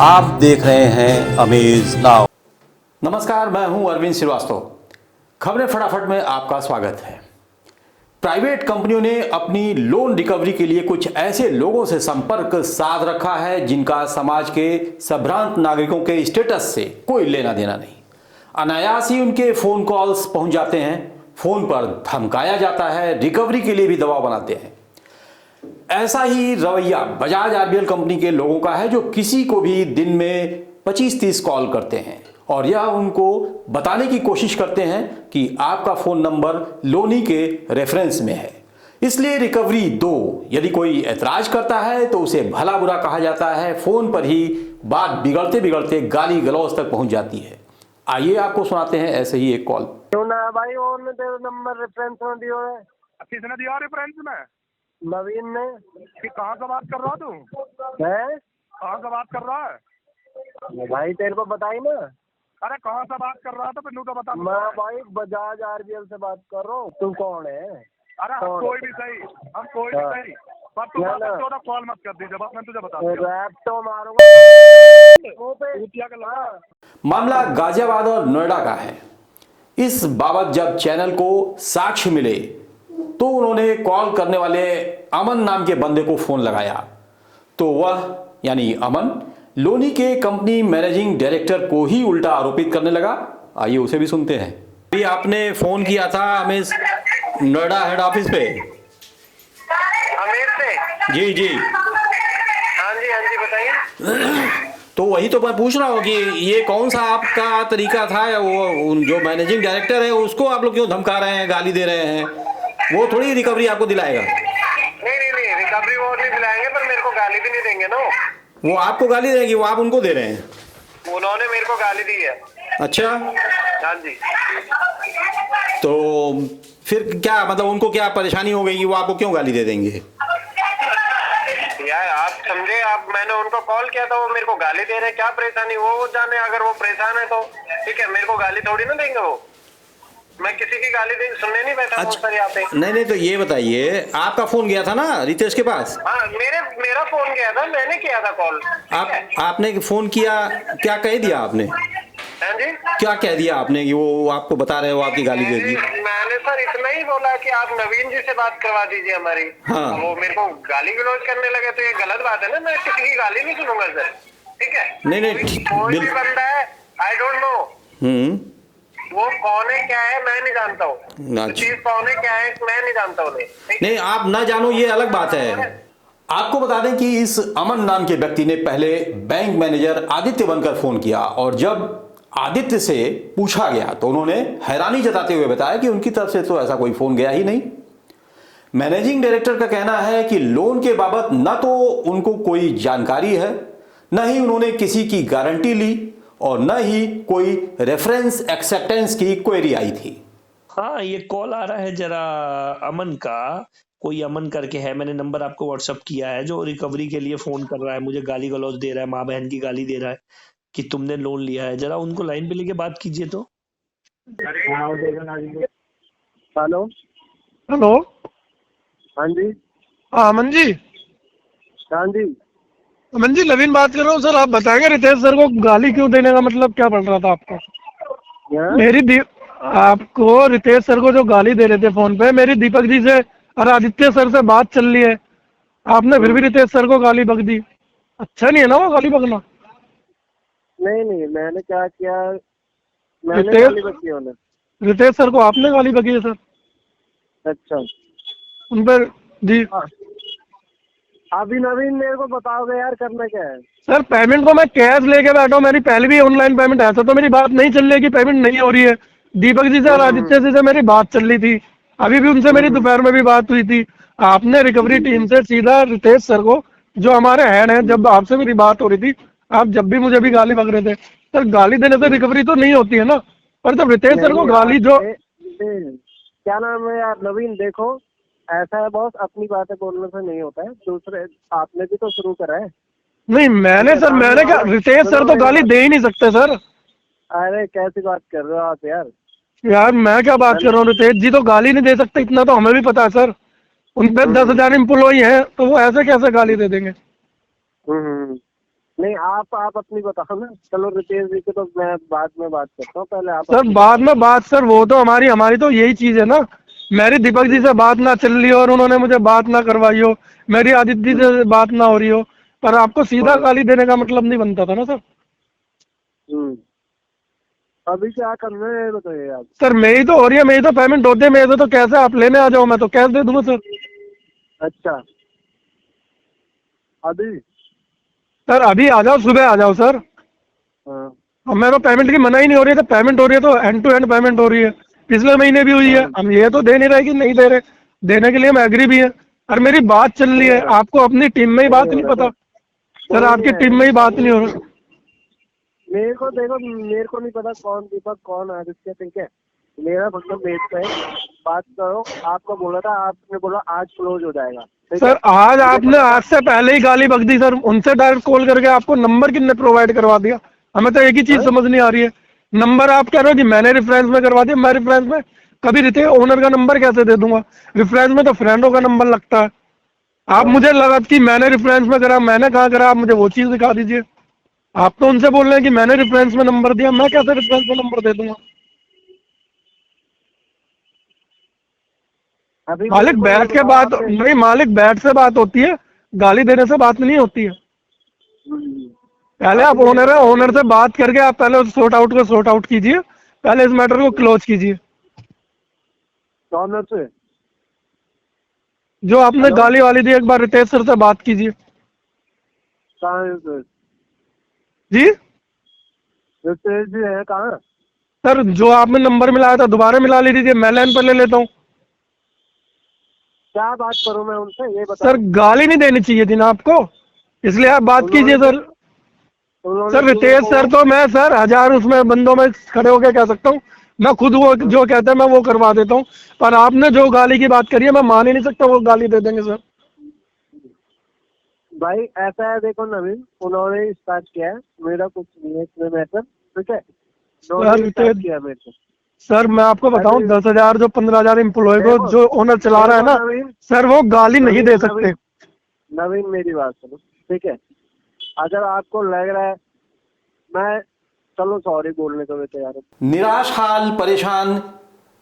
आप देख रहे हैं अमेज नाउ। नमस्कार, मैं हूं अरविंद श्रीवास्तव। खबरें फटाफट में आपका स्वागत है। प्राइवेट कंपनियों ने अपनी लोन रिकवरी के लिए कुछ ऐसे लोगों से संपर्क साध रखा है जिनका समाज के संभ्रांत नागरिकों के स्टेटस से कोई लेना देना नहीं। अनायास ही उनके फोन कॉल्स पहुंच जाते हैं, फोन पर धमकाया जाता है, रिकवरी के लिए भी दबाव बनाते हैं। ऐसा ही रवैया बजाज आरबीएल कंपनी के लोगों का है, जो किसी को भी दिन में 25-30 कॉल करते हैं और यह उनको बताने की कोशिश करते हैं कि आपका फोन नंबर लोनी के रेफरेंस में है, इसलिए रिकवरी दो। यदि कोई ऐतराज करता है तो उसे भला बुरा कहा जाता है। फोन पर ही बात बिगड़ते बिगड़ते गाली गलौज तक पहुंच जाती है। आइए आपको सुनाते हैं ऐसे ही एक कॉल। क्यों ना भाई, और नंबर रेफरेंस में दियो है। किसने दिया रेफरेंस में? नवीन ने। कि कहाँ से बात कर रहा तू? है कहाँ से बात कर रहा है? भाई तेरे को बताई ना। अरे कहाँ से बात कर रहा था फिर तो बता। मैं भाई बजाज आरबीएल से बात कर रहा हूँ। तू कौन है? अरे हम कोई भी सही, हम कोई भी सही, पर तू तो कॉल मत कर दीजिए, बस मैं तुझे बता दूँ। रैप तो मारूंगा। मामला गाजियाबाद और नोएडा का है। इस बाबत जब चैनल को साक्ष्य मिले तो उन्होंने कॉल करने वाले अमन नाम के बंदे को फोन लगाया, तो वह यानी अमन लोनी के कंपनी मैनेजिंग डायरेक्टर को ही उल्टा आरोपित करने लगा। आइए उसे भी सुनते हैं। अभी आपने फोन किया था हमें नोएडा हेड ऑफिस पे। अमीर से? जी जी हाँ जी बताइए। तो वही तो मैं पूछ रहा हूँ कि ये कौन सा आपका तरीका था, वो जो मैनेजिंग डायरेक्टर है उसको आप लोग क्यों धमका रहे हैं, गाली दे रहे हैं? वो थोड़ी रिकवरी आपको दिलाएगा। नहीं रिकवरी वो नहीं दिलाएंगे, पर मेरे को गाली भी नहीं देंगे ना। वो आपको गाली देंगे, वो आप उनको दे रहे हैं? उन्होंने मेरे को गाली दी है। अच्छा, हाँ जी। तो फिर क्या मतलब उनको क्या परेशानी हो गई कि वो आपको क्यों गाली दे देंगे? यार आप समझे, आप मैंने उनको कॉल किया था, वो मेरे को गाली दे रहे हैं। क्या परेशानी वो जाने। अगर वो परेशान है तो ठीक है, मेरे को गाली थोड़ी ना देंगे वो। मैं किसी की गाली सुनने नहीं बैठा। अच्छा, सर यहाँ पे नहीं तो ये बताइए, आपका फोन गया था ना रितेश के पास? हाँ, मेरा फोन गया था, मैंने किया था कॉल। आपने फोन किया, क्या कह दिया आपने? हाँ जी, क्या कह दिया आपने कि वो आपको बता रहे हो आपकी गाली दे दी? मैंने सर इतना ही बोला कि आप नवीन जी से बात करवा दीजिए हमारी। हाँ। वो मेरे को गाली गलौज करने लगे तो ये गलत बात है ना। मैं किसी की गाली नहीं सुनूंगा सर, ठीक है? नहीं कोई भी बंदा है, आई डोंट नो वो कौन है क्या है, मैं नहीं जानता हूँ। चीज कौन है क्या है मैं नहीं जानता हूँ। नहीं, आप ना जानो ये अलग बात है। आपको बता दें कि इस अमन नाम के व्यक्ति ने पहले बैंक मैनेजर आदित्य बनकर फोन किया और जब आदित्य से पूछा गया तो उन्होंने हैरानी जताते हुए बताया कि उनकी तरफ से तो ऐसा कोई फोन गया ही नहीं। मैनेजिंग डायरेक्टर का कहना है कि लोन के बाबत न तो उनको कोई जानकारी है, न ही उन्होंने किसी की गारंटी ली और न ही कोई रेफरेंस एक्सेप्टेंस की क्वेरी आई थी। हाँ, ये कॉल आ रहा है जरा अमन का, कोई अमन करके है, मैंने नंबर आपको व्हाट्सअप किया है, जो रिकवरी के लिए फोन कर रहा है, मुझे गाली गलौज दे रहा है, माँ बहन की गाली दे रहा है कि तुमने लोन लिया है। जरा उनको लाइन पे लेके बात कीजिए तो। Hello hello. हाँ जी। हाँ अमन जी। हाँ जी। अमन जी, नवीन बात कर रहा हूँ। सर आप बताएंगे रितेश सर को गाली क्यों देने का मतलब क्या पड़ रहा था आपको? आपको रितेश सर को जो गाली दे रहे थे फोन पे, मेरी दीपक जी से और आदित्य सर से बात चल रही है, आपने फिर भी रितेश सर को गाली बक दी। अच्छा नहीं है ना वो गाली बकना। नहीं मैंने क्या किया? मैंने गाली बकी उन्हें। रितेश सर को आपने गाली बकी है सर? अच्छा, उन पर जी। अभी नवीन मेरे को बताओगे यार करना क्या है? सर पेमेंट को मैं कैश लेके बैठा हूँ, मेरी पहले भी ऑनलाइन पेमेंट ऐसा तो मेरी बात नहीं चल रही है कि पेमेंट नहीं हो रही है। दीपक जी से और आदित्य जी से मेरी बात चल रही थी, अभी भी उनसे मेरी दोपहर में भी बात हुई थी। आपने रिकवरी टीम से सीधा रितेश सर को, जो हमारे हेड हैं, जब आपसे मेरी बात हो रही थी, आप जब भी मुझे भी गाली बक रहे थे। सर गाली देने से रिकवरी तो नहीं होती है ना, पर जब रितेश सर को गाली जो क्या नाम है यार नवीन, देखो ऐसा है बॉस, अपनी बातें बोलने से नहीं होता है। दूसरे आपने भी तो शुरू करा है। नहीं मैंने क्या, रितेश सर तो गाली दे ही नहीं सकते सर। अरे कैसी बात कर रहे हो आप यार? यार मैं क्या बात कर रहा हूँ, रितेश जी तो गाली नहीं दे सकते, इतना तो हमें भी पता है सर। उन पे 10,000 एम्प्लॉई है, तो वो ऐसे कैसे गाली दे देंगे? नहीं, आप अपनी बताओ ना। चलो रितेश जी को तो मैं बाद में बात करता हूँ, पहले आप सर अपनी बाद बताओ। में बात, सर वो तो हमारी हमारी तो यही चीज है ना, मेरी दीपक जी से बात ना चल रही हो और उन्होंने मुझे बात ना करवाई हो, मेरी आदित्य जी से बात ना हो रही हो, पर आपको सीधा हम्म, गाली देने का मतलब नहीं बनता था ना सर। हम्म। अभी क्या करना है ये बताइए आप। सर मेरी तो हो रही है, मेरी तो पेमेंट होती है, मेरे तो कैसे आप लेने आ जाओ, मैं तो कैश दे दूंगा सर। अच्छा, अभी? सर अभी आ जाओ, सुबह आ जाओ सर। हाँ, अब मेरे को पेमेंट की मना ही नहीं हो रही है, तो पेमेंट हो रही है तो एंड टू एंड पेमेंट हो रही है, पिछले महीने भी हुई है, हाँ, हम ये तो दे नहीं रहे कि नहीं दे रहे, देने के लिए हम एग्री भी है। और मेरी बात चल रही है, चलेगा, आपको अपनी टीम में ही बात नहीं चलेगा। पता। सर कोई नहीं आपकी टीम आएगा, में ही बात नहीं हो रहा। मेरे को देखो, मेरे को नहीं पता कौन दीपक कौन आदित्य, ठीक है। मेरा मतलब बेस पे है, बात करो। आपको बोला था, आपने बोला आज क्लोज हो जाएगा, ठीक है। सर आज मुझे आपने, पता था। आज से पहले ही गाली बक दी सर, उनसे डायरेक्ट कॉल करके आपको नंबर किसने प्रोवाइड करवा दिया, हमें तो एक ही चीज हाँ? समझ नहीं आ रही है। नंबर आप कह रहे हो कि मैंने रेफरेंस में करवा दिया, मैं रेफरेंस में कभी रिते ओनर का नंबर कैसे दे दूंगा, रेफरेंस में तो फ्रेंडों का नंबर लगता है। आप हाँ, मुझे लगा कि मैंने रेफरेंस में करा, मैंने कहा करा, आप मुझे वो चीज दिखा दीजिए। आप तो उनसे बोल रहे हैं कि मैंने रेफरेंस में नंबर दिया, मैं कैसे रेफरेंस में नंबर दे दूंगा। अभी मेरे मालिक को ये बैठ के बताओ बात आपने। नहीं, मालिक बैठ से बात होती है, गाली देने से बात नहीं होती है। हम्म, पहले अभी आप मेरे ओनर को है, ये ओनर से बात करके आप पहले उस सॉर्ट आउट कीजिए, पहले इस मैटर को क्लोज कीजिए। ऑनर से। जो आपने हेलो, गाली वाली दी, एक बार रितेश सर से बात कीजिए। कहाँ है रितेश? जी रितेश जी है कहाँ? सर, जो आपने नंबर मिलाया था दोबारा मिला ले दीजिए, मैं लाइन पर ले लेता हूँ। क्या बात करूँ मैं उनसे, ये सर बताओ। गाली नहीं देनी चाहिए थी ना आपको, इसलिए आप बात उन्होंने कीजिए क्यों सर। उन्होंने सर क्यों मेरे रितेश को सर तो मैं सर हजार उसमें बंदों में खड़े होकर कह सकता हूँ, मैं खुद वो जो कहते हैं मैं वो करवा देता हूँ, पर आपने जो गाली की बात करी है मैं मान ही नहीं सकता वो गाली दे देंगे सर। भाई ऐसा है, देखो नवीन, उन्होंने ही स्टार्ट किया है, मेरा कुछ नहीं है इसमें मैटर, ठीक है। उन्होंने सर ही स्टार्ट रितेश किया मेरे को। सर मैं आपको बताऊं, अरे 10,000 जो 15,000 एम्प्लॉय को देखो, जो ओनर चला रहा है देखो ना, नवीन, सर वो गाली नहीं नवीन दे सकते। नवीन नवीन मेरी बात सुनो, ठीक है। अगर आपको लग रहा है, मैं, चलो सॉरी बोलने को मैं तैयार हूँ। निराश हाल परेशान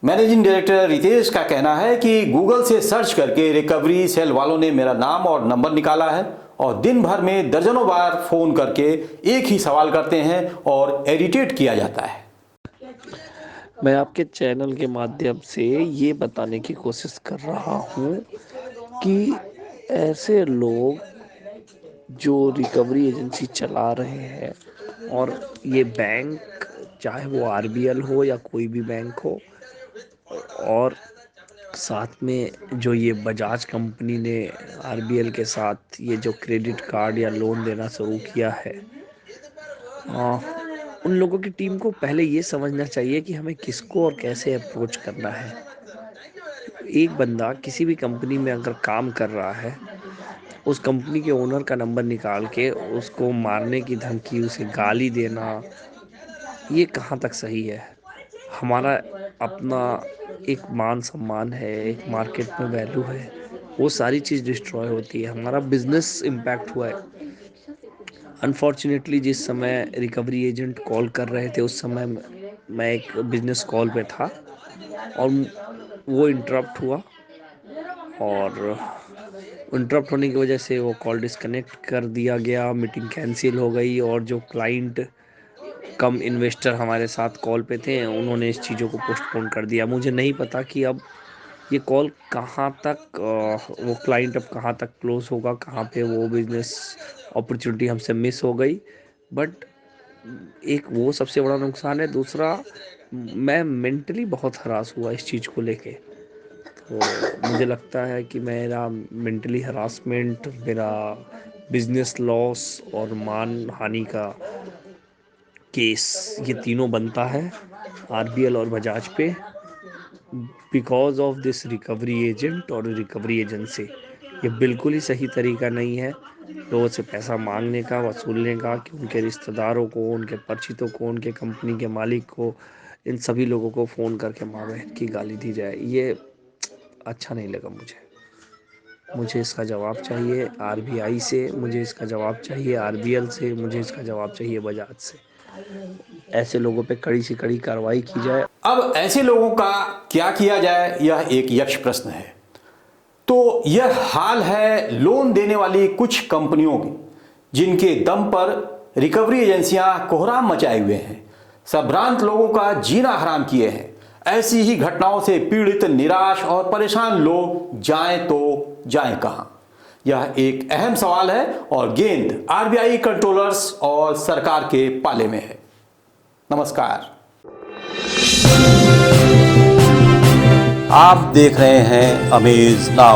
मैनेजिंग डायरेक्टर रितेश का कहना है कि गूगल से सर्च करके रिकवरी सेल वालों ने मेरा नाम और नंबर निकाला है और दिन भर में दर्जनों बार फोन करके एक ही सवाल करते हैं और एडिटेट किया जाता है। मैं आपके चैनल के माध्यम से ये बताने की कोशिश कर रहा हूँ कि ऐसे लोग जो रिकवरी एजेंसी चला रहे हैं, और ये बैंक, चाहे वो आरबीएल हो या कोई भी बैंक हो, और साथ में जो ये बजाज कंपनी ने आरबीएल के साथ ये जो क्रेडिट कार्ड या लोन देना शुरू किया है, आ, उन लोगों की टीम को पहले ये समझना चाहिए कि हमें किसको और कैसे अप्रोच करना है। एक बंदा किसी भी कंपनी में अगर काम कर रहा है, उस कंपनी के ओनर का नंबर निकाल के उसको मारने की धमकी, उसे गाली देना, ये कहाँ तक सही है। हमारा अपना एक मान सम्मान है, एक मार्केट में वैल्यू है, वो सारी चीज़ डिस्ट्रॉय होती है, हमारा बिजनेस इम्पैक्ट हुआ है। अनफॉर्चुनेटली जिस समय रिकवरी एजेंट कॉल कर रहे थे, उस समय मैं एक बिजनेस कॉल पे था और वो इंटरप्ट हुआ, और इंटरप्ट होने की वजह से वो कॉल डिस्कनेक्ट कर दिया गया, मीटिंग कैंसिल हो गई, और जो क्लाइंट कम इन्वेस्टर हमारे साथ कॉल पे थे, उन्होंने इस चीज़ों को पोस्टपोन कर दिया। मुझे नहीं पता कि अब ये कॉल कहाँ तक, वो क्लाइंट अब कहाँ तक क्लोज होगा, कहाँ पे वो बिजनेस अपॉर्चुनिटी हमसे मिस हो गई। बट एक वो सबसे बड़ा नुकसान है। दूसरा, मैं मेंटली बहुत हरास हुआ इस चीज़ को लेके। तो मुझे लगता है कि मेरा मेंटली हरासमेंट, मेरा बिजनेस लॉस और मान हानि का केस, ये तीनों बनता है आरबीएल और बजाज पे, because of this recovery agent और रिकवरी एजेंसी। ये बिल्कुल ही सही तरीका नहीं है लोगों से पैसा मांगने का, वसूलने का, कि उनके रिश्तेदारों को, उनके परिचितों को, उनके कंपनी के मालिक को, इन सभी लोगों को फ़ोन करके माँ बहन की गाली दी जाए। ये अच्छा नहीं लगा मुझे। मुझे इसका जवाब चाहिए आरबीआई से, मुझे इसका जवाब चाहिए आरबीएल से, मुझे इसका जवाब चाहिए बजाज से। ऐसे लोगों पे कड़ी से कड़ी कार्रवाई की जाए। अब ऐसे लोगों का क्या किया जाए, यह एक यक्ष प्रश्न है। तो यह हाल है लोन देने वाली कुछ कंपनियों की, जिनके दम पर रिकवरी एजेंसियां कोहराम मचाए हुए हैं, संभ्रांत लोगों का जीना हराम किए हैं। ऐसी ही घटनाओं से पीड़ित, निराश और परेशान लोग जाएं तो जाएं कहां? यह एक अहम सवाल है और गेंद आरबीआई कंट्रोलर्स और सरकार के पाले में है। नमस्कार, आप देख रहे हैं अमेज नाउ।